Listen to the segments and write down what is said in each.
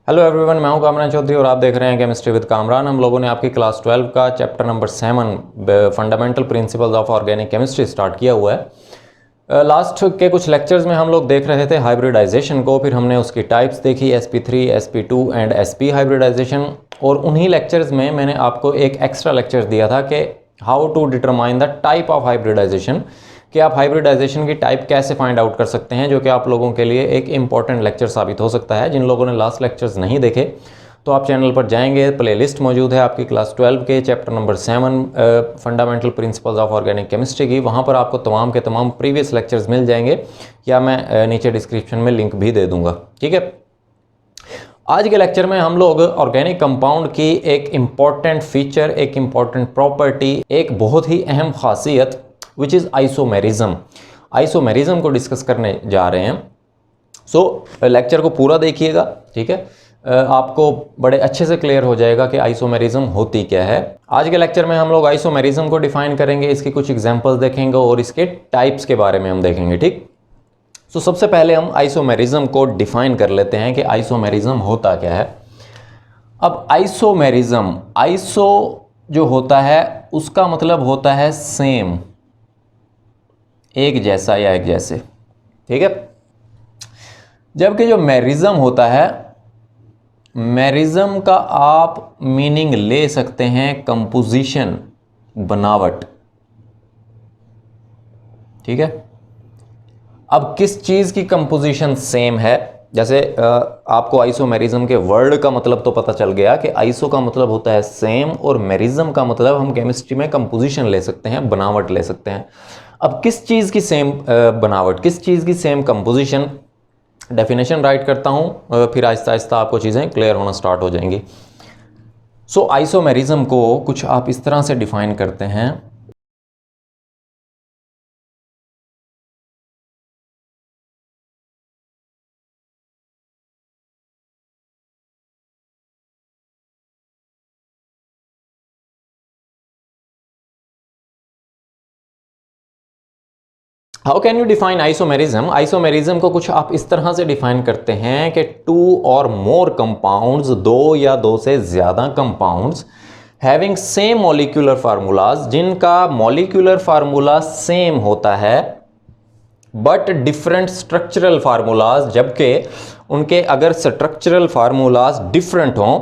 Hello everyone, मैं हूं कामरान चौधरी और आप देख रहे हैं केमिस्ट्री विद कामरान। हम लोगों ने आपकी क्लास 12 का chapter number 7 fundamental principles of organic chemistry start किया हुआ है। लास्ट के कुछ लेक्चर्स में हम लोग देख रहे थे हाइब्रिडाइजेशन को, फिर हमने उसकी टाइप्स देखी sp3, sp2 and sp hybridisation. और उन्हीं लेक्चर्स में मैंने आपको एक एक्स्ट्रा लेक्चर दिया था कि how to determine the type of hybridisation, कि आप हाइब्रिडाइजेशन की टाइप कैसे फाइंड आउट कर सकते हैं, जो कि आप लोगों के लिए एक इंपॉर्टेंट लेक्चर साबित हो सकता है। जिन लोगों ने लास्ट लेक्चर्स नहीं देखे तो आप चैनल पर जाएंगे, प्लेलिस्ट मौजूद है आपकी क्लास 12 के chapter number 7 fundamental principles of organic chemistry की। वहाँ पर आपको तमाम के तमाम प्रीवियस लेक्चर्स मिल जाएंगे, या मैं नीचे डिस्क्रिप्शन में लिंक भी दे दूंगा। ठीक है, आज के लेक्चर में हम लोग ऑर्गेनिक कंपाउंड की एक इम्पॉर्टेंट फीचर, एक इम्पॉर्टेंट प्रॉपर्टी, एक बहुत ही अहम खासियत विच इज़ आइसोमेरिज्म, आइसोमेरिज्म को डिस्कस करने जा रहे हैं। सो लेक्चर को पूरा देखिएगा, ठीक है। आपको बड़े अच्छे से क्लियर हो जाएगा कि आइसोमेरिज्म होती क्या है। आज के लेक्चर में हम लोग आइसोमेरिज्म को डिफाइन करेंगे, इसकी कुछ एग्जांपल्स देखेंगे और इसके टाइप्स के बारे में हम देखेंगे। ठीक, सो सबसे पहले हम आइसोमेरिज्म को डिफाइन कर लेते हैं कि आइसोमेरिज्म होता क्या है। अब आइसोमेरिज्म, आइसो जो होता है उसका मतलब होता है सेम, एक जैसा या एक जैसे, ठीक है। जबकि जो मेरिज्म होता है, मेरिज्म का आप मीनिंग ले सकते हैं कंपोजिशन, बनावट, ठीक है। अब किस चीज की कंपोजिशन सेम है, जैसे आपको आइसोमेरिज्म के वर्ड का मतलब तो पता चल गया कि आइसो का मतलब होता है सेम और मेरिज्म का मतलब हम केमिस्ट्री में कंपोजिशन ले सकते हैं, बनावट ले सकते हैं। अब किस चीज़ की सेम बनावट, किस चीज़ की सेम कंपोजिशन, डेफिनेशन राइट करता हूँ, फिर आहिस्ता आहिस्ता आपको चीज़ें क्लियर होना स्टार्ट हो जाएंगी। सो आइसोमेरिज्म को कुछ आप इस तरह से डिफाइन करते हैं। How can you define isomerism? Isomerism को कुछ आप इस तरह से डिफाइन करते हैं कि टू और मोर कंपाउंड्स, दो या दो से ज्यादा compounds having same molecular formulas, जिनका मॉलिक्यूलर फार्मूला सेम होता है बट डिफरेंट स्ट्रक्चरल फार्मूलाज, जबकि उनके अगर स्ट्रक्चरल फार्मूलाज डिफरेंट हों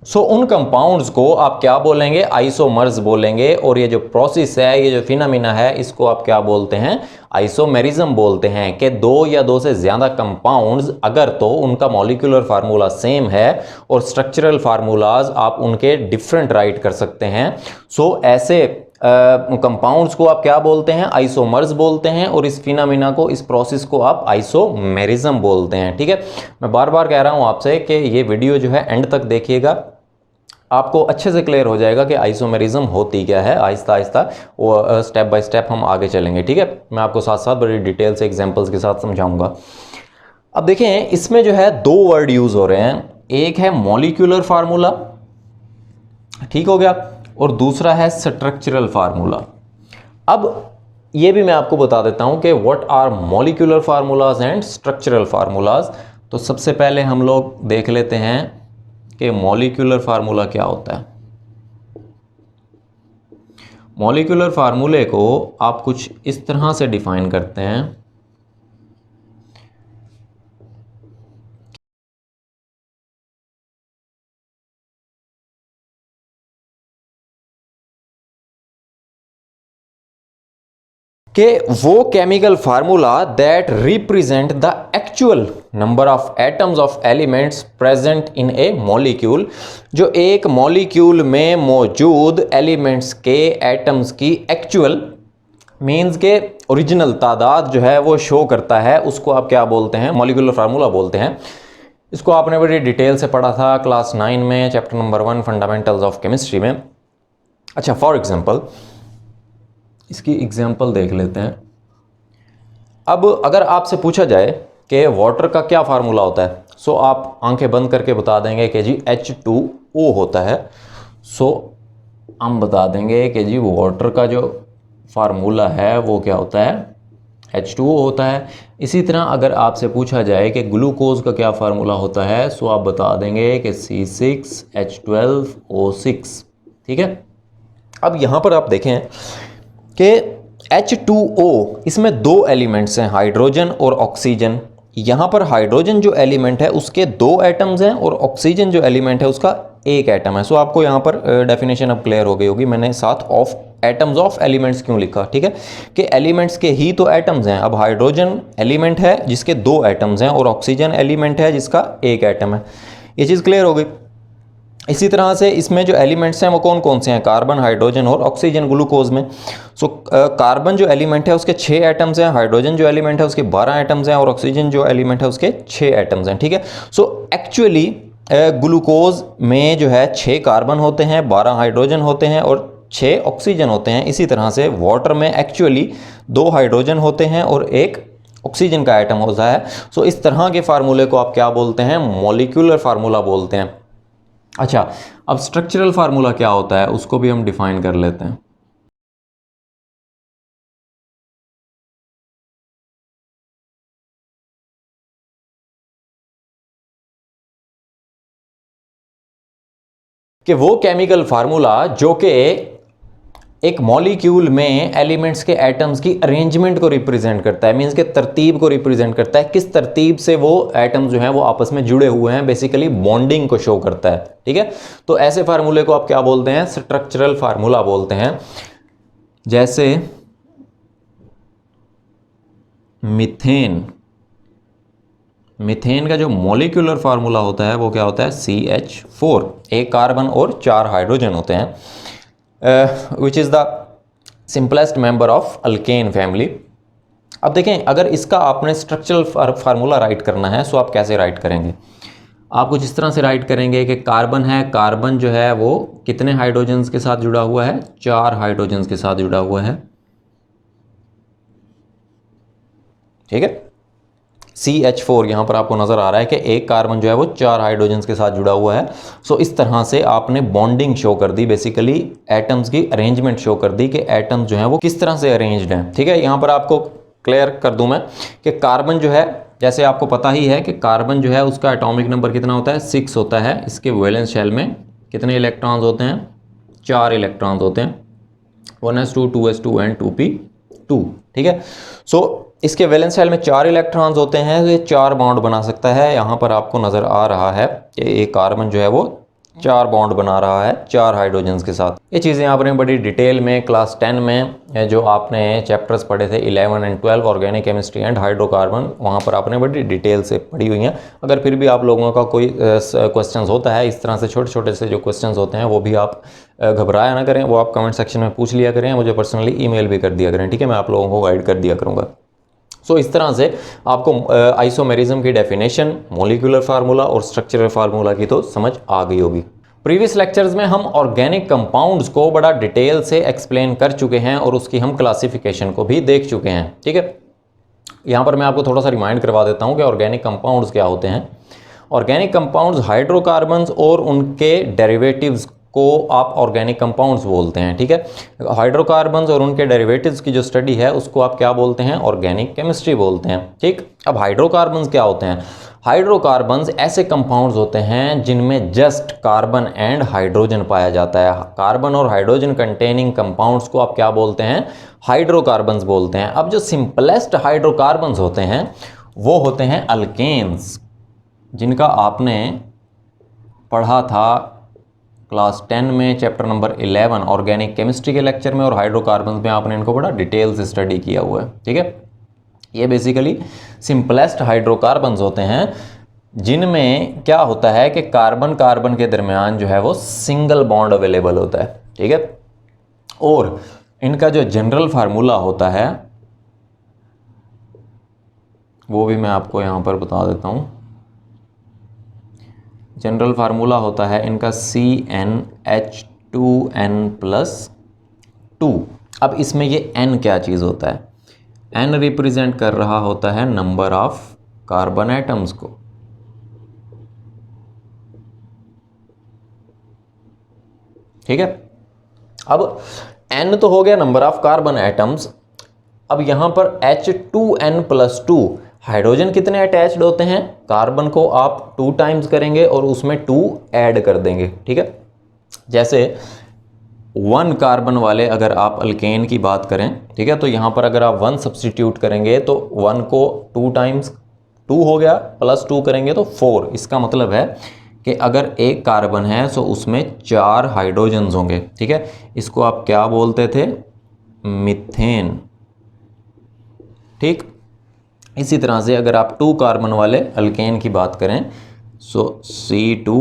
सो उन कंपाउंड्स को आप क्या बोलेंगे? आइसोमर्स बोलेंगे। और ये जो प्रोसेस है, ये जो फिनोमिना है, इसको आप क्या बोलते हैं? आइसोमेरिज्म बोलते हैं। कि दो या दो से ज्यादा कंपाउंड्स अगर तो उनका मॉलिक्यूलर फार्मूला सेम है और स्ट्रक्चरल फार्मूलाज आप उनके डिफरेंट राइट कर सकते हैं, सो ऐसे कंपाउंड्स को आप क्या बोलते हैं? आइसोमर्स बोलते हैं। और इस फिनोमिना को, इस प्रोसेस को आप आइसोमेरिज्म बोलते हैं। ठीक है, मैं बार बार कह रहा हूं आपसे कि ये वीडियो जो है एंड तक देखिएगा, आपको अच्छे से क्लियर हो जाएगा कि आइसोमेरिज्म होती क्या है। आहिस्ता आहिस्ता वो स्टेप बाय स्टेप हम आगे चलेंगे। ठीक है, मैं आपको साथ साथ बड़ी डिटेल से एग्जांपल्स के साथ समझाऊंगा। अब देखें, इसमें जो है दो वर्ड यूज हो रहे हैं, एक है मॉलिक्यूलर फार्मूला, ठीक हो गया, और दूसरा है स्ट्रक्चरल फार्मूला। अब ये भी मैं आपको बता देता हूं कि what are molecular formulas and structural formulas. तो सबसे पहले हम लोग देख लेते हैं कि मॉलिक्यूलर फार्मूला क्या होता है। मॉलिक्यूलर फार्मूले को आप कुछ इस तरह से डिफाइन करते हैं कि वो chemical formula that represent the actual number of atoms of elements present in A molecule, जो एक मॉलिक्यूल में मौजूद एलिमेंट्स के एटम्स की एक्चुअल मीन्स के ओरिजिनल तादाद जो है वो शो करता है, उसको आप क्या बोलते हैं? मॉलिक्यूलर फार्मूला बोलते हैं। इसको आपने बड़ी डिटेल से पढ़ा था क्लास 9 में, chapter number 1 fundamentals of chemistry में। अच्छा, फॉर एग्जांपल इसकी एग्जांपल देख लेते हैं। अब अगर आपसे पूछा जाए कि वाटर का क्या फार्मूला होता है, सो आप आंखें बंद करके बता देंगे कि जी H2O होता है। सो हम बता देंगे कि जी वाटर का जो फार्मूला है वो क्या होता है? H2O होता है। इसी तरह अगर आपसे पूछा जाए कि ग्लूकोज का क्या फार्मूला होता है, सो आप बता देंगे कि C6H12O6। ठीक है। अब यहाँ पर आप देखें कि H2O, इसमें दो एलिमेंट्स हैं, हाइड्रोजन और ऑक्सीजन। यहाँ पर हाइड्रोजन जो एलिमेंट है उसके दो एटम्स हैं और ऑक्सीजन जो एलिमेंट है उसका एक एटम है। सो आपको यहाँ पर डेफिनेशन अब क्लियर हो गई होगी, मैंने साथ ऑफ एटम्स ऑफ एलिमेंट्स क्यों लिखा। ठीक है, कि एलिमेंट्स के ही तो एटम्स हैं। अब हाइड्रोजन एलिमेंट है जिसके दो एटम्स हैं और ऑक्सीजन एलिमेंट है जिसका एक एटम है। ये चीज़ क्लियर हो गई। इसी तरह से इसमें जो एलिमेंट्स हैं वो कौन कौन से हैं, कार्बन, हाइड्रोजन और ऑक्सीजन ग्लूकोज में। सो कार्बन जो एलिमेंट है उसके 6 एटम्स हैं, हाइड्रोजन जो एलिमेंट है उसके 12 एटम्स हैं और ऑक्सीजन जो एलिमेंट है उसके 6 एटम्स हैं। ठीक है। सो एक्चुअली ग्लूकोज में जो है 6 कार्बन होते हैं, 12 हाइड्रोजन होते हैं और 6 ऑक्सीजन होते हैं। इसी तरह से वाटर में एक्चुअली 2 हाइड्रोजन होते हैं और एक ऑक्सीजन का एटम होता है। सो इस तरह के फार्मूले को आप क्या बोलते हैं, मॉलिक्यूलर फार्मूला बोलते हैं। अच्छा, अब स्ट्रक्चरल फार्मूला क्या होता है उसको भी हम डिफाइन कर लेते हैं। कि वो केमिकल फार्मूला जो कि एक मॉलिक्यूल में एलिमेंट्स के एटम्स की अरेंजमेंट को रिप्रेजेंट करता है, मींस के तरतीब को रिप्रेजेंट करता है, किस तरतीब से वो एटम्स जो हैं वो आपस में जुड़े हुए हैं, बेसिकली बॉन्डिंग को शो करता है। ठीक है, तो ऐसे फार्मूले को आप क्या बोलते हैं, स्ट्रक्चरल फार्मूला बोलते हैं। जैसे मीथेन का जो मॉलिक्यूलर फार्मूला होता है वो क्या होता है, CH4, एक कार्बन और 4 हाइड्रोजन होते हैं, which is the simplest member of alkane family. अब देखें, अगर इसका आपने स्ट्रक्चरल फार्मूला राइट करना है सो आप कैसे राइट करेंगे, आप कुछ इस तरह से राइट करेंगे कि कार्बन है, कार्बन जो है वो कितने हाइड्रोजन्स के साथ जुड़ा हुआ है, 4 हाइड्रोजन्स के साथ जुड़ा हुआ है। ठीक है, CH4 यहाँ पर आपको नज़र आ रहा है कि एक कार्बन जो है वो 4 हाइड्रोजन्स के साथ जुड़ा हुआ है। सो इस तरह से आपने बॉन्डिंग शो कर दी, बेसिकली एटम्स की अरेंजमेंट शो कर दी कि एटम्स जो हैं वो किस तरह से अरेंज्ड हैं। ठीक है, यहाँ पर आपको क्लियर कर दूँ मैं कि कार्बन जो है, जैसे आपको पता ही है कि कार्बन जो है उसका एटॉमिक नंबर कितना होता है, 6 होता है। इसके वैलेंस शेल में कितने इलेक्ट्रॉन्स होते हैं, 4 इलेक्ट्रॉन्स होते हैं, 1s2 2s2 एंड 2p2। ठीक है, सो इसके वैलेंस शेल में 4 इलेक्ट्रॉन्स होते हैं, तो ये 4 बॉन्ड बना सकता है। यहाँ पर आपको नज़र आ रहा है कि एक कार्बन जो है वो 4 बॉन्ड बना रहा है 4 हाइड्रोजन्स के साथ। ये चीज़ें आपने बड़ी डिटेल में क्लास 10 में जो आपने चैप्टर्स पढ़े थे 11 and 12, organic chemistry and hydrocarbon, वहाँ पर आपने बड़ी डिटेल से पढ़ी हुई हैं। अगर फिर भी आप लोगों का कोई क्वेश्चंस होता है इस तरह से, छोटे छोटे से जो क्वेश्चंस होते हैं वो भी आप घबराया ना करें, वो आप कमेंट सेक्शन में पूछ लिया करें, मुझे पर्सनली ईमेल भी कर दिया करें। ठीक है, मैं आप लोगों को गाइड कर दिया करूँगा। सो इस तरह से आपको आइसोमेरिज्म की डेफिनेशन, मॉलिक्यूलर फार्मूला और स्ट्रक्चरल फार्मूला की तो समझ आ गई होगी। प्रीवियस लेक्चर्स में हम ऑर्गेनिक कंपाउंड्स को बड़ा डिटेल से एक्सप्लेन कर चुके हैं और उसकी हम क्लासिफिकेशन को भी देख चुके हैं। ठीक है, यहाँ पर मैं आपको थोड़ा सा रिमाइंड करवा देता हूँ कि ऑर्गेनिक कंपाउंड्स क्या होते हैं। ऑर्गेनिक कंपाउंड्स हाइड्रोकार्बन्स और उनके डेरिवेटिव्स को आप ऑर्गेनिक कंपाउंड्स बोलते हैं। ठीक है, हाइड्रोकार्बन्स और उनके डेरिवेटिव्स की जो स्टडी है उसको आप क्या बोलते हैं, ऑर्गेनिक केमिस्ट्री बोलते हैं। ठीक, अब हाइड्रोकार्बन्स क्या होते हैं, हाइड्रोकार्बन्स ऐसे कंपाउंड्स होते हैं जिनमें जस्ट कार्बन एंड हाइड्रोजन पाया जाता है। कार्बन और हाइड्रोजन कंटेनिंग कंपाउंड्स को आप क्या बोलते हैं, हाइड्रोकार्बन्स बोलते हैं। अब जो सिंपलेस्ट हाइड्रोकार्बन्स होते हैं वो होते हैं अल्केन्स, जिनका आपने पढ़ा था क्लास 10 में चैप्टर नंबर 11 ऑर्गेनिक केमिस्ट्री के लेक्चर में, और हाइड्रोकार्बन्स में आपने इनको बड़ा डिटेल से स्टडी किया हुआ है। ठीक है, ये बेसिकली सिंपलेस्ट हाइड्रोकार्बन्स होते हैं जिनमें क्या होता है कि कार्बन कार्बन के दरमियान जो है वो सिंगल बॉन्ड अवेलेबल होता है। ठीक है, और इनका जो जनरल फार्मूला होता है वो भी मैं आपको यहाँ पर बता देता हूँ। जनरल फार्मूला होता है इनका CnH2n+2। अब इसमें ये n क्या चीज़ होता है, n रिप्रेजेंट कर रहा होता है नंबर ऑफ कार्बन एटम्स को। ठीक है, अब n तो हो गया नंबर ऑफ कार्बन एटम्स, अब यहाँ पर H2N+2 हाइड्रोजन कितने अटैच्ड होते हैं, कार्बन को आप 2 टाइम्स करेंगे और उसमें 2 ऐड कर देंगे, ठीक है। जैसे 1 कार्बन वाले अगर आप अल्केन की बात करें, ठीक है, तो यहाँ पर अगर आप 1 सब्सटीट्यूट करेंगे तो 1 को 2 टाइम्स 2 हो गया, +2 करेंगे तो 4। इसका मतलब है कि अगर एक कार्बन है तो उसमें 4 हाइड्रोजन्स होंगे, ठीक है। इसको आप क्या बोलते थे, मीथेन, ठीक। इसी तरह से अगर आप 2 कार्बन वाले अल्केन की बात करें सो C2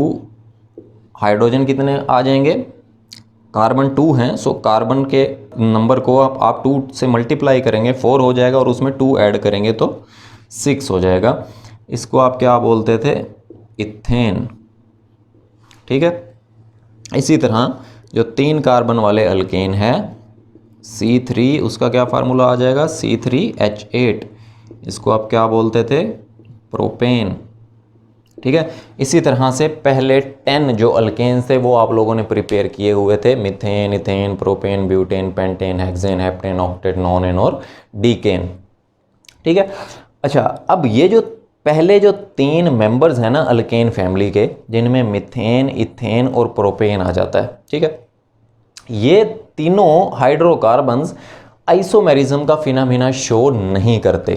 हाइड्रोजन कितने आ जाएंगे, कार्बन 2 हैं, सो कार्बन के नंबर को आप 2 से मल्टीप्लाई करेंगे 4 हो जाएगा और उसमें 2 ऐड करेंगे तो 6 हो जाएगा। इसको आप क्या बोलते थे, इथेन, ठीक है। इसी तरह जो 3 कार्बन वाले अल्केन है C3, उसका क्या फार्मूला आ जाएगा, C3H8, इसको आप क्या बोलते थे, प्रोपेन, ठीक है। इसी तरह से पहले 10 जो अल्केन थे वो आप लोगों ने प्रिपेयर किए हुए थे, methane, ethane, propane, butane, pentane, hexane, heptane, octet, nonane और डीकेन, ठीक है। अच्छा, अब ये जो पहले जो 3 मेंबर्स हैं ना अल्केन फैमिली के, जिनमें मिथेन, इथेन और प्रोपेन आ जाता है, ठीक है, ये तीनों हाइड्रोकार्बन्स आइसोमेरिज्म का फिनोमेना शो नहीं करते।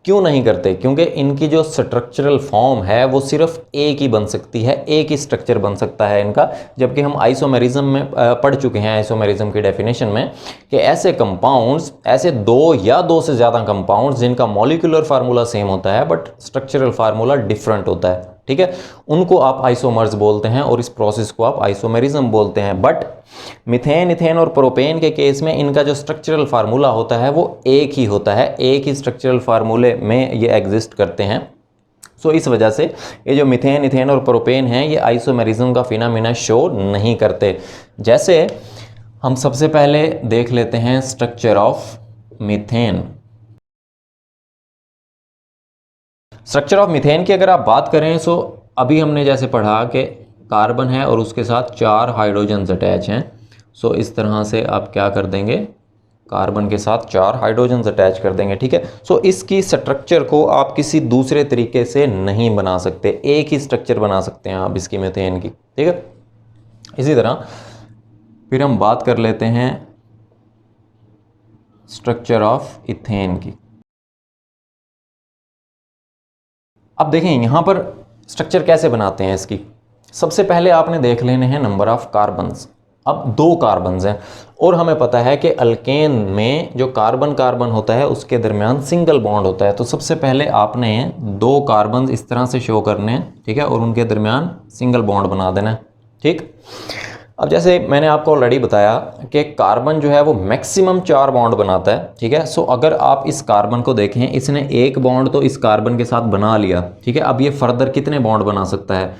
क्यों नहीं करते, क्योंकि इनकी जो स्ट्रक्चरल फॉर्म है वो सिर्फ एक ही बन सकती है, एक ही स्ट्रक्चर बन सकता है इनका। जबकि हम आइसोमेरिज्म में पढ़ चुके हैं, आइसोमेरिज्म की डेफिनेशन में, कि ऐसे कंपाउंड्स, ऐसे 2 या 2 से ज़्यादा कंपाउंड्स जिनका मॉलिक्यूलर फार्मूला सेम होता है बट स्ट्रक्चरल फार्मूला डिफरेंट होता है, ठीक है, उनको आप आइसोमर्स बोलते हैं और इस प्रोसेस को आप आइसोमेरिज्म बोलते हैं। बट मिथेन, इथेन और प्रोपेन के केस में इनका जो स्ट्रक्चरल फार्मूला होता है वो एक ही होता है, एक ही स्ट्रक्चरल फार्मूले में ये एग्जिस्ट करते हैं। सो इस वजह से ये जो मिथेन, इथेन और प्रोपेन हैं ये आइसोमेरिज्म का फिनोमेना शो नहीं करते। जैसे हम सबसे पहले देख लेते हैं structure of methane. Structure of methane की अगर आप बात करें सो अभी हमने जैसे पढ़ा कि कार्बन है और उसके साथ 4 हाइड्रोजन्स अटैच हैं। सो इस तरह से आप क्या कर देंगे, कार्बन के साथ 4 हाइड्रोजन्स अटैच कर देंगे, ठीक है। सो इसकी स्ट्रक्चर को आप किसी दूसरे तरीके से नहीं बना सकते, एक ही स्ट्रक्चर बना सकते हैं आप इसकी मीथेन की, ठीक है। इसी तरह फिर हम बात कर लेते हैं स्ट्रक्चर ऑफ इथेन की। अब देखें यहाँ पर स्ट्रक्चर कैसे बनाते हैं इसकी। सबसे पहले आपने देख लेने हैं नंबर ऑफ कार्बन्स। अब 2 कार्बन्स हैं और हमें पता है कि अल्केन में जो कार्बन कार्बन होता है उसके दरमियान सिंगल बॉन्ड होता है। तो सबसे पहले आपने 2 कार्बन्स इस तरह से शो करने हैं, ठीक है, और उनके दरमियान सिंगल बॉन्ड बना देना है, ठीक। अब जैसे मैंने आपको ऑलरेडी बताया कि कार्बन जो है वो मैक्सिमम 4 बॉन्ड बनाता है, ठीक है। सो अगर आप इस कार्बन को देखें, इसने एक बॉन्ड तो इस कार्बन के साथ बना लिया, ठीक है। अब ये फर्दर कितने बॉन्ड बना सकता है,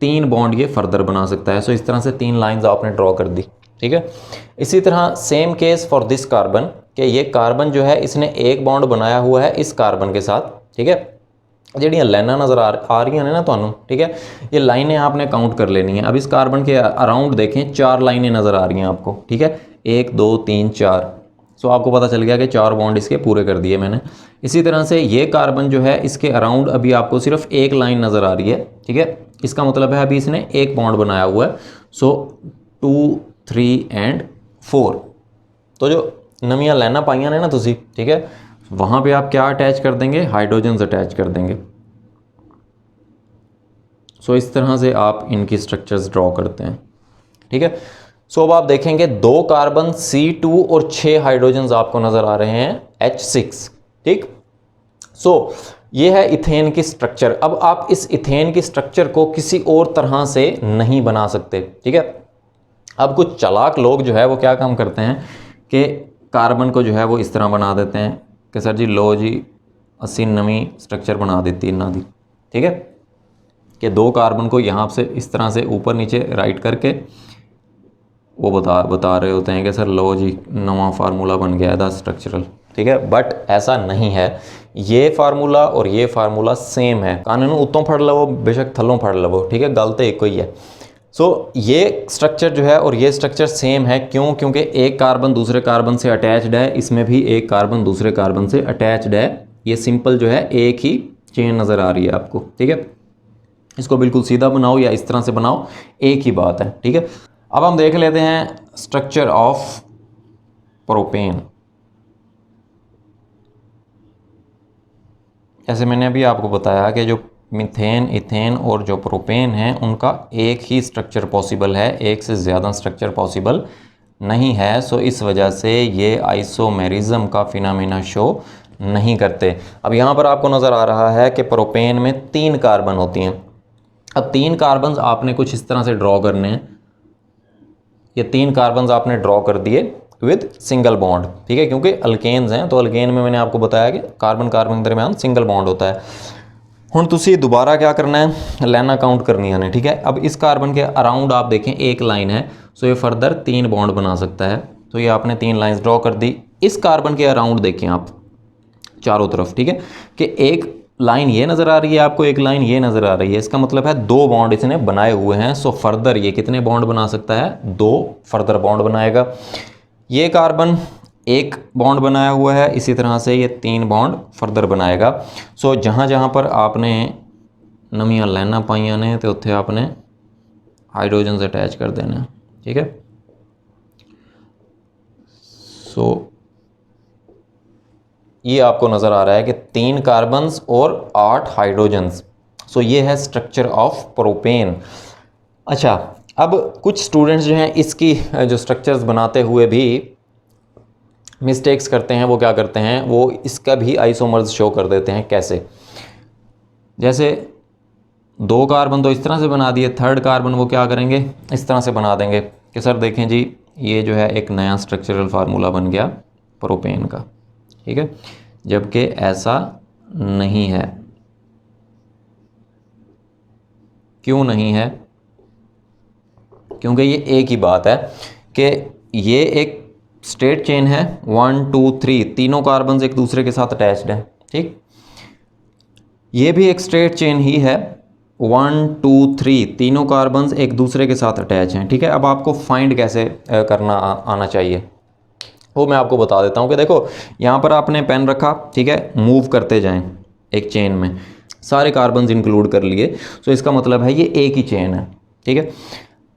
3 बॉन्ड ये फर्दर बना सकता है। सो इस तरह से 3 लाइंस आपने ड्रॉ कर दी, ठीक है। इसी तरह same case for this carbon, कि ये कार्बन जो है इसने एक बॉन्ड बनाया हुआ है इस कार्बन के साथ, ठीक है। ਜਿਹੜੀਆਂ ਲਾਈਨਾਂ नज़र आ रही हैं ना ਤੁਹਾਨੂੰ, ठीक है, ये लाइनें आपने काउंट कर लेनी है। अब इस कार्बन के अराउंड देखें 4 लाइनें नज़र आ रही हैं आपको, ठीक है, 1 2 3 4। सो आपको पता चल गया कि 4 बॉन्ड इसके पूरे कर दिए मैंने। इसी तरह से ये कार्बन जो है इसके अराउंड अभी आपको सिर्फ एक लाइन नज़र आ रही है, ठीक है। इसका मतलब है अभी इसने एक बॉन्ड बनाया हुआ है। सो 2 3 एंड 4। तो जो नवीं लाइना पाइया ने ना तुसी, ठीक है, वहाँ पे आप क्या अटैच कर देंगे, हाइड्रोजन्स अटैच कर देंगे। सो इस तरह से आप इनकी स्ट्रक्चर्स ड्रॉ करते हैं, ठीक है। सो अब आप देखेंगे 2 कार्बन C2 और 6 हाइड्रोजन्स आपको नज़र आ रहे हैं H6, ठीक। सो ये है इथेन की स्ट्रक्चर। अब आप इस इथेन की स्ट्रक्चर को किसी और तरह से नहीं बना सकते, ठीक है। अब कुछ चालाक लोग जो है वो क्या काम करते हैं कि कार्बन को जो है वो इस तरह बना देते हैं कि सर जी लो जी असी नवी स्ट्रक्चर बना देती इन्हों की, ठीक है, कि 2 कार्बन को यहाँ से इस तरह से ऊपर नीचे राइट करके वो बता रहे होते हैं कि सर लो जी नवा फार्मूला बन गया है स्ट्रक्चरल, ठीक है। बट ऐसा नहीं है, ये फार्मूला और ये फार्मूला सेम है। कानून उत्तों फड़ लवो बेशक थलों फड़ लवो, ठीक है, गल तो एक ही है। ये स्ट्रक्चर जो है और ये स्ट्रक्चर सेम है, क्यों? क्योंकि एक कार्बन दूसरे कार्बन से अटैच्ड है, इसमें भी एक कार्बन दूसरे कार्बन से अटैच्ड है। ये सिंपल जो है एक ही चेन नज़र आ रही है आपको, ठीक है। इसको बिल्कुल सीधा बनाओ या इस तरह से बनाओ, एक ही बात है, ठीक है। अब हम देख लेते हैं स्ट्रक्चर ऑफ प्रोपेन। जैसे मैंने अभी आपको बताया कि जो मीथेन, इथेन और जो प्रोपेन है उनका एक ही स्ट्रक्चर पॉसिबल है, एक से ज़्यादा स्ट्रक्चर पॉसिबल नहीं है। सो इस वजह से ये आइसोमेरिज्म का फिनोमेना शो नहीं करते। अब यहाँ पर आपको नज़र आ रहा है कि प्रोपेन में 3 कार्बन होती हैं। अब 3 कार्बन्स आपने कुछ इस तरह से ड्रॉ करने हैं। ये 3 कार्बन्स आपने ड्रॉ कर दिए विद सिंगल बॉन्ड, ठीक है, क्योंकि अल्केन्स हैं तो अल्केन में मैंने आपको बताया कि कार्बन कार्बन के दरमियान सिंगल बॉन्ड होता है। हुण तुसी दोबारा क्या करना है, लाइनां काउंट करनी है, ठीक है। अब इस कार्बन के अराउंड आप देखें एक लाइन है, सो ये फर्दर 3 बॉन्ड बना सकता है। तो ये आपने 3 लाइन्स ड्रॉ कर दी। इस कार्बन के अराउंड देखें आप चारों तरफ, ठीक है, कि एक लाइन ये नज़र आ रही है आपको, एक लाइन ये नज़र आ रही है। इसका मतलब है 2 बॉन्ड इसने बनाए हुए हैं। सो फर्दर ये कितने बॉन्ड बना सकता है? 2 फर्दर बॉन्ड बनाएगा। ये कार्बन 1 बॉन्ड बनाया हुआ है, इसी तरह से ये 3 बॉन्ड फर्दर बनाएगा। सो जहाँ जहाँ पर आपने नवीं लाइनां पाइयां ने तो उत्थे आपने हाइड्रोजन अटैच कर देने, ठीक है। सो ये आपको नज़र आ रहा है कि 3 कार्बन्स और 8 हाइड्रोजन्स। सो ये है स्ट्रक्चर ऑफ प्रोपेन। अच्छा, अब कुछ स्टूडेंट्स जो हैं इसकी जो स्ट्रक्चर्स बनाते हुए भी मिस्टेक्स करते हैं। वो क्या करते हैं, वो इसका भी आइसोमर्स शो कर देते हैं। कैसे? जैसे 2 कार्बन तो इस तरह से बना दिए, 3rd कार्बन वो क्या करेंगे, इस तरह से बना देंगे कि सर देखें जी ये जो है एक नया स्ट्रक्चरल फार्मूला बन गया प्रोपेन का, ठीक है, जबकि ऐसा नहीं है। क्यों नहीं है? क्योंकि ये एक ही बात है कि ये एक स्ट्रेट चेन है, 1 2 3 तीनों कार्बन एक दूसरे के साथ अटैच्ड हैं, ठीक। ये भी एक स्ट्रेट चेन ही है, 1 2 3 तीनों कार्बन एक दूसरे के साथ अटैच हैं, ठीक है। अब आपको फाइंड कैसे करना आना चाहिए वो मैं आपको बता देता हूँ कि देखो यहाँ पर आपने पेन रखा, ठीक है, मूव करते जाएं एक चेन में, सारे कार्बन्स इंक्लूड कर लिए। सो इसका मतलब है ये एक ही चेन है, ठीक है।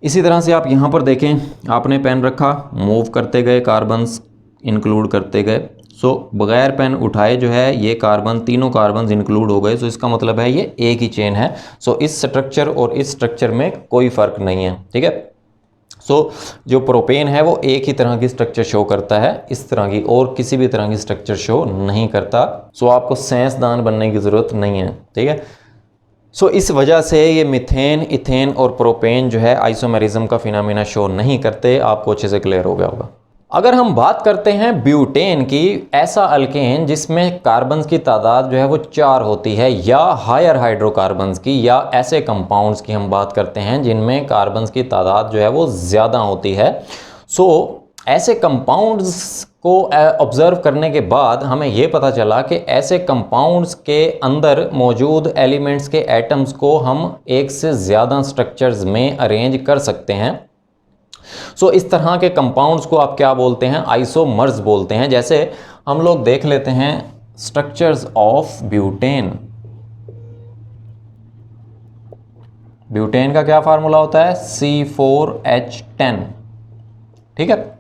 इसी तरह से आप यहाँ पर देखें, आपने पेन रखा, मूव करते गए, कार्बन्स इंक्लूड करते गए। सो बगैर पेन उठाए जो है ये कार्बन, तीनों कार्बन्स इंक्लूड हो गए। सो इसका मतलब है ये एक ही चेन है। सो इस स्ट्रक्चर और इस स्ट्रक्चर में कोई फ़र्क नहीं है, ठीक है। सो जो प्रोपेन है वो एक ही तरह की स्ट्रक्चर शो करता है, इस तरह की और किसी भी तरह की स्ट्रक्चर शो नहीं करता। सो आपको साइंसदान बनने की ज़रूरत नहीं है, ठीक है। सो इस वजह से ये मीथेन, इथेन और प्रोपेन जो है आइसोमेरिज्म का फिनोमेना शो नहीं करते। आपको अच्छे से क्लियर हो गया होगा। अगर हम बात करते हैं ब्यूटेन की, ऐसा अल्केन जिसमें कार्बन्स की तादाद जो है वो 4 होती है, या हायर हाइड्रोकार्बन्स की, या ऐसे कंपाउंड्स की हम बात करते हैं जिनमें कार्बन्स की तादाद जो है वो ज़्यादा होती है। सो ऐसे कंपाउंड्स को ऑब्ज़र्व करने के बाद हमें ये पता चला कि ऐसे कंपाउंड्स के अंदर मौजूद एलिमेंट्स के एटम्स को हम एक से ज़्यादा स्ट्रक्चर्स में अरेंज कर सकते हैं। सो इस तरह के कंपाउंड्स को आप क्या बोलते हैं? आइसोमर्स बोलते हैं। जैसे हम लोग देख लेते हैं स्ट्रक्चर्स ऑफ ब्यूटेन। ब्यूटेन का क्या फार्मूला होता है? C4H10, ठीक है।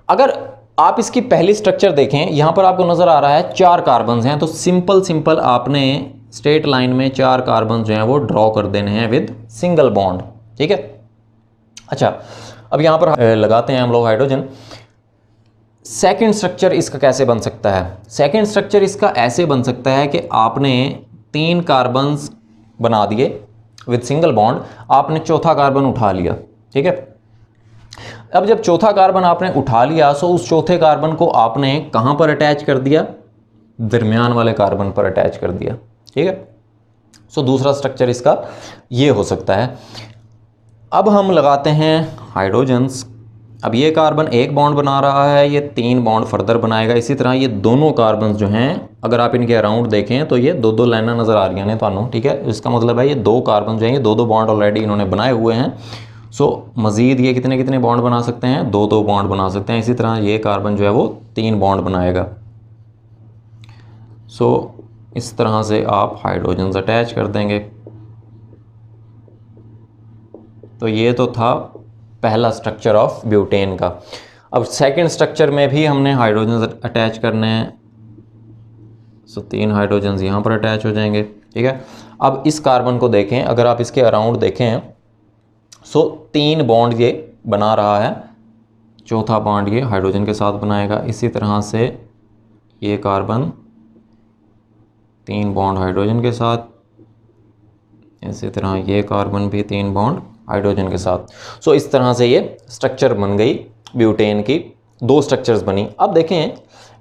अगर आप इसकी पहली स्ट्रक्चर देखें, यहां पर आपको नजर आ रहा है 4 कार्बन हैं, तो सिंपल आपने स्ट्रेट लाइन में 4 कार्बन जो हैं वो ड्रॉ कर देने हैं विद सिंगल बॉन्ड, ठीक है। अच्छा, अब यहां पर लगाते हैं हम लोग हाइड्रोजन। सेकंड स्ट्रक्चर इसका कैसे बन सकता है? सेकंड स्ट्रक्चर इसका ऐसे बन सकता है कि आपने 3 कार्बन्स बना दिए विद सिंगल बॉन्ड, आपने चौथा कार्बन उठा लिया, ठीक है। अब जब चौथा कार्बन आपने उठा लिया, सो उस चौथे कार्बन को आपने कहां पर अटैच कर दिया? दरमियान वाले कार्बन पर अटैच कर दिया, ठीक है। सो दूसरा स्ट्रक्चर इसका ये हो सकता है। अब हम लगाते हैं हाइड्रोजन्स अब ये कार्बन एक बॉन्ड बना रहा है, ये 3 बॉन्ड फर्दर बनाएगा। इसी तरह ये दोनों कार्बन जो हैं अगर आप इनके अराउंड देखें तो ये 2-2 लाइनें नज़र आ रही हैं ਤੁਹਾਨੂੰ, ठीक है। इसका मतलब है ये 2 कार्बन जो हैं ये 2-2 बॉन्ड ऑलरेडी इन्होंने बनाए हुए हैं। सो मज़ीद ये कितने कितने बॉन्ड बना सकते हैं, 2-2 बॉन्ड बना सकते हैं। इसी तरह ये कार्बन जो है वो 3 बॉन्ड बनाएगा। सो इस तरह से आप हाइड्रोजन्स अटैच कर देंगे। तो ये तो था पहला स्ट्रक्चर ऑफ ब्यूटेन का। अब सेकंड स्ट्रक्चर में भी हमने हाइड्रोजन अटैच करने हैं। सो 3 हाइड्रोजन्स यहाँ पर अटैच हो जाएंगे, ठीक है। अब इस कार्बन को देखें, अगर आप इसके अराउंड देखें, सो 3 बॉन्ड ये बना रहा है, चौथा बॉन्ड ये हाइड्रोजन के साथ बनाएगा। इसी तरह से ये कार्बन 3 बॉन्ड हाइड्रोजन के साथ, इसी तरह ये कार्बन भी 3 बॉन्ड हाइड्रोजन के साथ। सो इस तरह से ये स्ट्रक्चर बन गई ब्यूटेन की, 2 स्ट्रक्चर्स बनी। अब देखें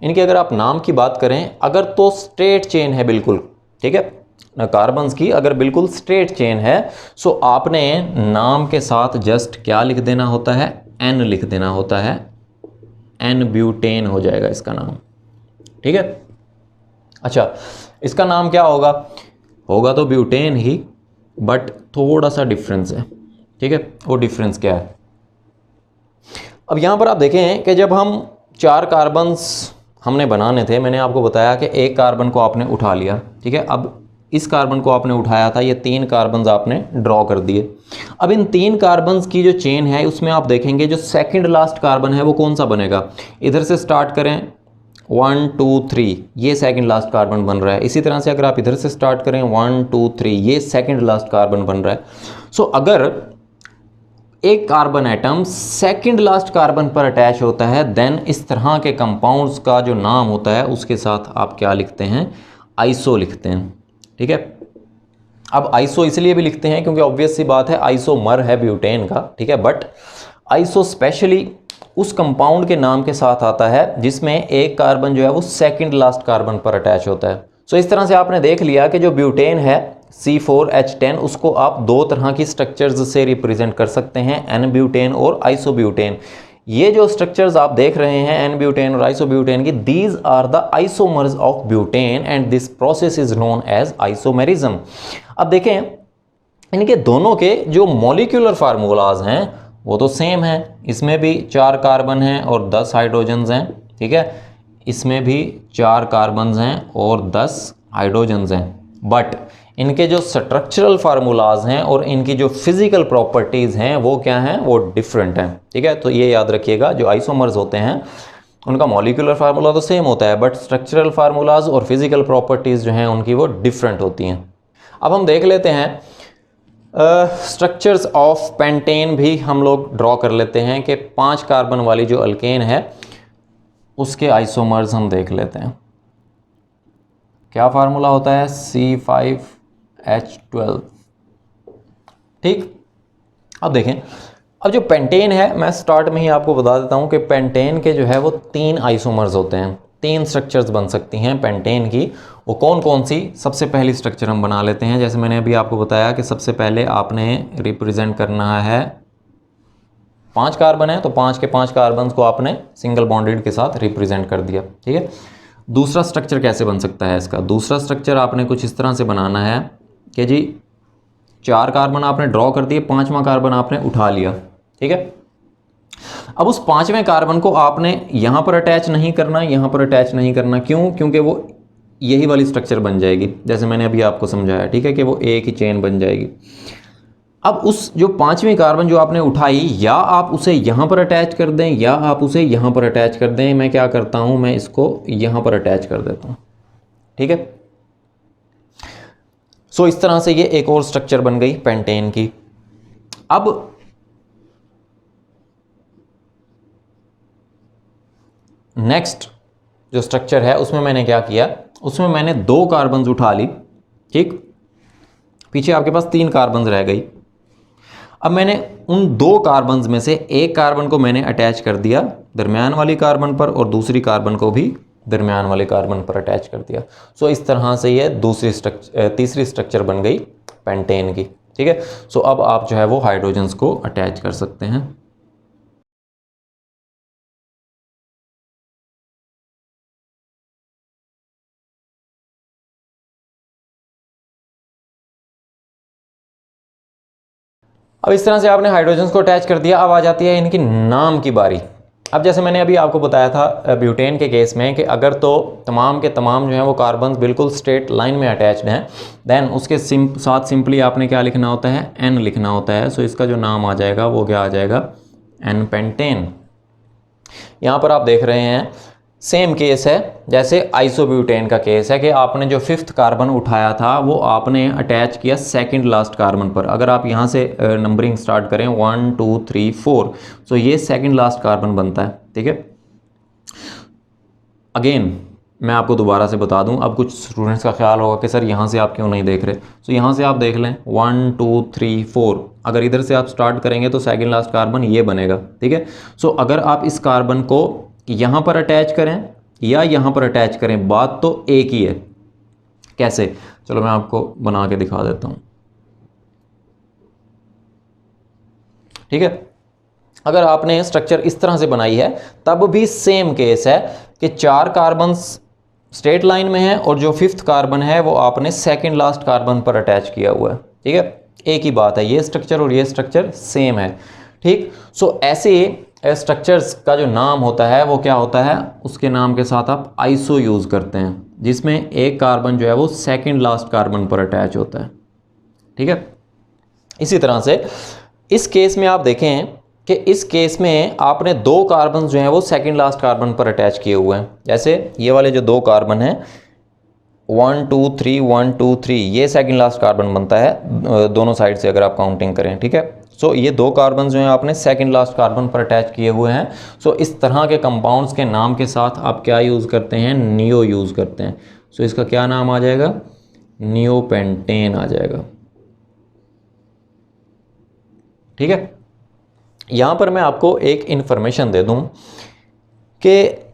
इनके अगर आप नाम की बात करें, अगर तो स्ट्रेट चेन है बिल्कुल, ठीक है ना, कार्बन्स की अगर बिल्कुल स्ट्रेट चेन है, सो आपने नाम के साथ जस्ट क्या लिख देना होता है, एन लिख देना होता है। एन ब्यूटेन हो जाएगा इसका नाम, ठीक है। अच्छा, इसका नाम क्या होगा, होगा तो ब्यूटेन ही, बट थोड़ा सा डिफरेंस है, ठीक है। वो डिफरेंस क्या है, अब यहाँ पर आप देखें कि जब हम 4 कार्बन्स हमने बनाने थे, मैंने आपको बताया कि एक कार्बन को आपने उठा लिया, ठीक है। अब इस कार्बन को आपने उठाया था, ये 3 कार्बन्स आपने ड्रॉ कर दिए। अब इन 3 कार्बन्स की जो चेन है उसमें आप देखेंगे जो सेकंड लास्ट कार्बन है वो कौन सा बनेगा। इधर से स्टार्ट करें 1 2 3, ये सेकंड लास्ट कार्बन बन रहा है। इसी तरह से अगर आप इधर से स्टार्ट करें 1 2 3, ये सेकंड लास्ट कार्बन बन रहा है। सो अगर एक carbon atom second last carbon पर अटैच होता है, देन इस तरह के कंपाउंड्स का जो नाम होता है उसके साथ आप क्या लिखते हैं, आइसो लिखते हैं, ठीक है। अब आइसो इसलिए भी लिखते हैं क्योंकि ऑब्वियस सी बात है आइसोमर है ब्यूटेन का, ठीक है। बट आइसो स्पेशली उस कंपाउंड के नाम के साथ आता है जिसमें एक कार्बन जो है वो सेकंड लास्ट कार्बन पर अटैच होता है। सो इस तरह से आपने देख लिया कि जो ब्यूटेन है C4H10, उसको आप 2 तरह की स्ट्रक्चर्स से रिप्रेजेंट कर सकते हैं, एन ब्यूटेन और आइसोब्यूटेन। ये जो स्ट्रक्चर्स आप देख रहे हैं एन ब्यूटेन और आइसोब्यूटेन की, these are the isomers of butane and this process is known as isomerism. अब देखें इनके दोनों के जो मॉलिक्यूलर फार्मूलाज हैं वो तो सेम है। इसमें भी 4 कार्बन हैं और 10 हाइड्रोजन्स हैं, ठीक है। इसमें भी 4 कार्बन्स हैं और 10 हाइड्रोजन्स हैं, बट इनके जो स्ट्रक्चरल फार्मूलाज हैं और इनकी जो फिजिकल प्रॉपर्टीज़ हैं वो क्या हैं, वो डिफरेंट हैं, ठीक है। तो ये याद रखिएगा, जो आइसोमर्स होते हैं उनका मॉलिक्यूलर फार्मूला तो सेम होता है, बट स्ट्रक्चरल फार्मूलाज और फिजिकल प्रॉपर्टीज़ जो हैं उनकी वो डिफरेंट होती हैं। अब हम देख लेते हैं स्ट्रक्चर्स ऑफ पेंटेन भी हम लोग ड्रॉ कर लेते हैं कि 5 कार्बन वाली जो अल्केन है उसके आइसोमर्स हम देख लेते हैं। क्या फार्मूला होता है, C5H12, ठीक। अब देखें, अब जो पेंटेन है, मैं स्टार्ट में ही आपको बता देता हूं कि पेंटेन के जो है वो 3 आइसोमर्स होते हैं, 3 स्ट्रक्चर्स बन सकती हैं पेंटेन की। वो कौन कौन सी, सबसे पहली स्ट्रक्चर हम बना लेते हैं। जैसे मैंने अभी आपको बताया कि सबसे पहले आपने रिप्रेजेंट करना है 5 कार्बन है तो 5 के 5 कार्बन को आपने सिंगल बॉन्डेड के साथ रिप्रेजेंट कर दिया, ठीक है। दूसरा स्ट्रक्चर कैसे बन सकता है इसका, दूसरा स्ट्रक्चर आपने कुछ इस तरह से बनाना है कि जी 4 कार्बन आपने ड्रॉ कर दिए, 5वां कार्बन आपने उठा लिया, ठीक है। अब उस 5वें कार्बन को आपने यहाँ पर अटैच नहीं करना, यहाँ पर अटैच नहीं करना, क्यों, क्योंकि वो यही वाली स्ट्रक्चर बन जाएगी जैसे मैंने अभी आपको समझाया, ठीक है, कि वो एक ही चेन बन जाएगी। अब उस जो 5वीं कार्बन जो आपने उठाई, या आप उसे यहाँ पर अटैच कर दें या आप उसे यहाँ पर अटैच कर दें। मैं क्या करता हूँ, मैं इसको यहाँ पर अटैच कर देता हूँ, ठीक है। सो इस तरह से ये एक और स्ट्रक्चर बन गई पेंटेन की। अब नेक्स्ट जो स्ट्रक्चर है उसमें मैंने क्या किया, उसमें मैंने 2 कार्बन्स उठा ली, ठीक। पीछे आपके पास 3 कार्बन्स रह गई। अब मैंने उन 2 कार्बन्स में से एक कार्बन को मैंने अटैच कर दिया दरमियान वाली कार्बन पर और दूसरी कार्बन को भी दरमियान वाले कार्बन पर अटैच कर दिया। सो इस तरह से ये तीसरी स्ट्रक्चर बन गई पेंटेन की, ठीक है। सो अब आप जो है वो हाइड्रोजन्स को अटैच कर सकते हैं। अब इस तरह से आपने हाइड्रोजन्स को अटैच कर दिया। अब आ जाती है इनकी नाम की बारी। अब जैसे मैंने अभी आपको बताया था ब्यूटेन के केस में कि अगर तो तमाम के तमाम जो हैं वो कार्बन बिल्कुल स्ट्रेट लाइन में अटैच्ड हैं, देन उसके साथ सिंपली आपने क्या लिखना होता है, एन लिखना होता है। सो इसका जो नाम आ जाएगा वो क्या आ जाएगा, एन पेंटेन। यहाँ पर आप देख रहे हैं सेम केस है जैसे आइसोब्यूटेन का केस है कि आपने जो 5th कार्बन उठाया था वो आपने अटैच किया सेकंड लास्ट कार्बन पर। अगर आप यहाँ से नंबरिंग स्टार्ट करें 1 2 3 4, सो ये सेकंड लास्ट कार्बन बनता है। ठीक है, अगेन मैं आपको दोबारा से बता दूं, अब कुछ स्टूडेंट्स का ख्याल होगा कि सर यहाँ से आप क्यों नहीं देख रहे। सो यहाँ से आप देख लें 1 2 3 4, अगर इधर से आप स्टार्ट करेंगे तो सेकंड लास्ट कार्बन ये बनेगा। ठीक है, सो अगर आप इस कार्बन को यहाँ पर अटैच करें या यहाँ पर अटैच करें, बात तो एक ही है। कैसे, चलो मैं आपको बना के दिखा देता हूँ। ठीक है, अगर आपने स्ट्रक्चर इस तरह से बनाई है तब भी सेम केस है कि 4 कार्बन स्ट्रेट लाइन में है और जो 5th कार्बन है वो आपने सेकंड लास्ट कार्बन पर अटैच किया हुआ है। ठीक है, एक ही बात है, ये स्ट्रक्चर और ये स्ट्रक्चर सेम है। ठीक, सो ऐसे स्ट्रक्चर्स का जो नाम होता है वो क्या होता है, उसके नाम के साथ आप आइसो यूज़ करते हैं, जिसमें एक कार्बन जो है वो सेकंड लास्ट कार्बन पर अटैच होता है। ठीक है, इसी तरह से इस केस में आप देखें कि इस केस में आपने 2 कार्बन जो हैं वो सेकंड लास्ट कार्बन पर अटैच किए हुए हैं। जैसे ये वाले जो 2 कार्बन हैं 1 2 3 1 2 3, ये सेकंड लास्ट कार्बन बनता है दोनों साइड से अगर आप काउंटिंग करें। ठीक है, सो ये 2 कार्बन जो हैं आपने सेकंड लास्ट कार्बन पर अटैच किए हुए हैं। सो इस तरह के कंपाउंड्स के नाम के साथ आप क्या यूज़ करते हैं, नियो यूज़ करते हैं। सो इसका क्या नाम आ जाएगा, नियोपेंटेन आ जाएगा। ठीक है, यहाँ पर मैं आपको एक इंफॉर्मेशन दे दूं कि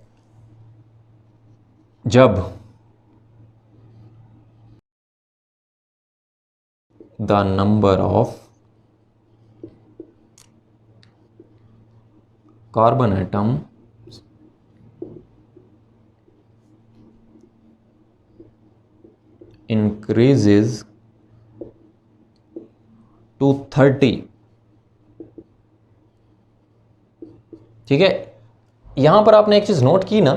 जब the number of carbon atom increases to 30, ठीक है, यहाँ पर आपने एक चीज़ नोट की ना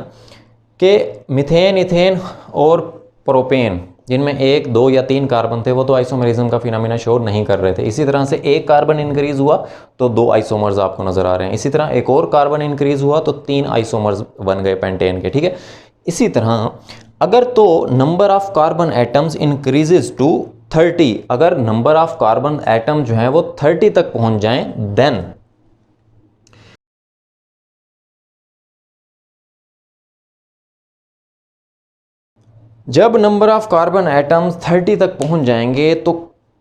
कि मिथेन, इथेन और प्रोपेन जिनमें 1 2 या 3 कार्बन थे वो तो आइसोमरिज्म का फिनोमेना शो नहीं कर रहे थे। इसी तरह से एक कार्बन इंक्रीज हुआ तो 2 आइसोमर्स आपको नजर आ रहे हैं। इसी तरह एक और कार्बन इंक्रीज हुआ तो 3 आइसोमर्स बन गए पेंटेन के। ठीक है, इसी तरह अगर तो number of carbon atoms increases to 30, अगर नंबर ऑफ कार्बन एटम जो है वो 30 तक पहुंच जाएं, देन जब नंबर ऑफ कार्बन एटम्स 30 तक पहुंच जाएंगे तो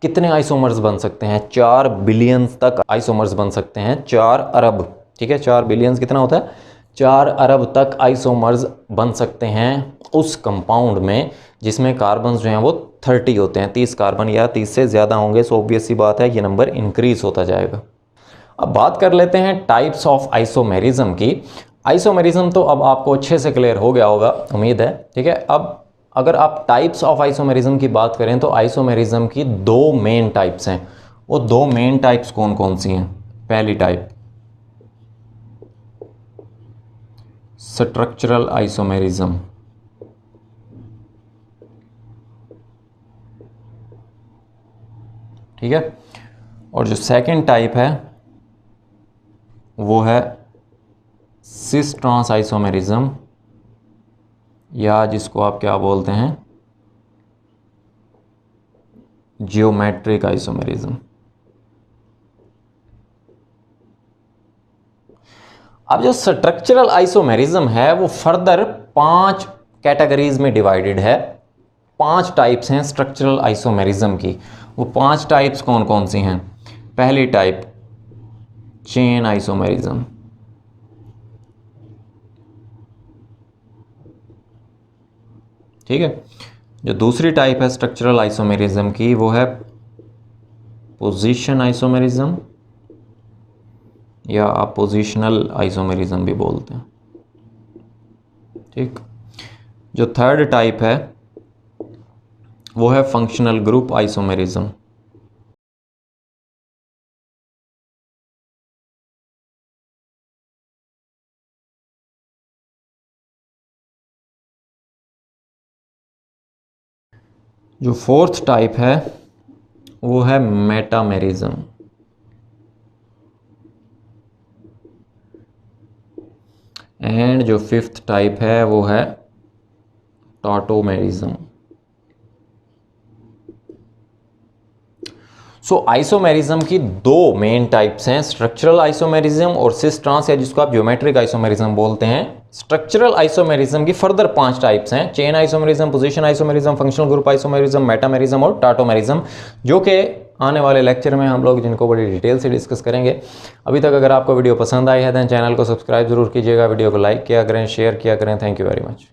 कितने आइसोमर्स बन सकते हैं, 4 बिलियंस तक आइसोमर्स बन सकते हैं, 4 अरब। ठीक है, 4 बिलियंस कितना होता है, 4 अरब तक आइसोमर्स बन सकते हैं उस कंपाउंड में जिसमें कार्बन जो हैं वो 30 होते हैं। 30 कार्बन या 30 से ज़्यादा होंगे, सो ऑब्वियस सी बात है ये नंबर इंक्रीज होता जाएगा। अब बात कर लेते हैं टाइप्स ऑफ आइसोमेरिज्म की। आइसोमेरिज्म तो अब आपको अच्छे से क्लियर हो गया होगा, उम्मीद है। ठीक है, अब अगर आप टाइप्स ऑफ आइसोमेरिज्म की बात करें तो आइसोमेरिज्म की 2 मेन टाइप्स हैं। वो 2 मेन टाइप्स कौन कौन सी हैं, पहली टाइप स्ट्रक्चरल आइसोमेरिज्म, ठीक है, और जो सेकंड टाइप है वो है सिस ट्रांस आइसोमेरिज्म, या जिसको आप क्या बोलते हैं, जियोमेट्रिक आइसोमेरिज्म। अब जो स्ट्रक्चरल आइसोमेरिज्म है वो फर्दर 5 कैटेगरीज में डिवाइडेड है। 5 टाइप्स हैं स्ट्रक्चरल आइसोमेरिज्म की। वो 5 टाइप्स कौन कौन सी हैं, पहली टाइप चेन आइसोमेरिज्म, ठीक है। जो दूसरी टाइप है स्ट्रक्चरल आइसोमेरिज्म की वो है पोजीशन आइसोमेरिज्म, या आप पोजीशनल आइसोमेरिज्म भी बोलते हैं। ठीक, जो थर्ड टाइप है वो है फंक्शनल ग्रुप आइसोमेरिज्म। जो फोर्थ टाइप है वो है मेटामेरिज्म। एंड जो फिफ्थ टाइप है वो है टॉटोमेरिज्म। सो आइसोमेरिज्म की दो मेन टाइप्स हैं, स्ट्रक्चरल आइसोमेरिज्म और सिस ट्रांस, या जिसको आप ज्योमेट्रिक आइसोमेरिज्म बोलते हैं। स्ट्रक्चरल आइसोमेरिज्म की फर्दर 5 टाइप्स हैं, chain isomerism, position isomerism, functional group isomerism, metamerism और टाटोमेरिज्म, जो कि आने वाले लेक्चर में हम लोग जिनको बड़ी डिटेल से डिस्कस करेंगे। अभी तक अगर आपको वीडियो पसंद आई है तो चैनल को सब्सक्राइब जरूर कीजिएगा, वीडियो को लाइक किया करें, शेयर किया करें। Thank you very much.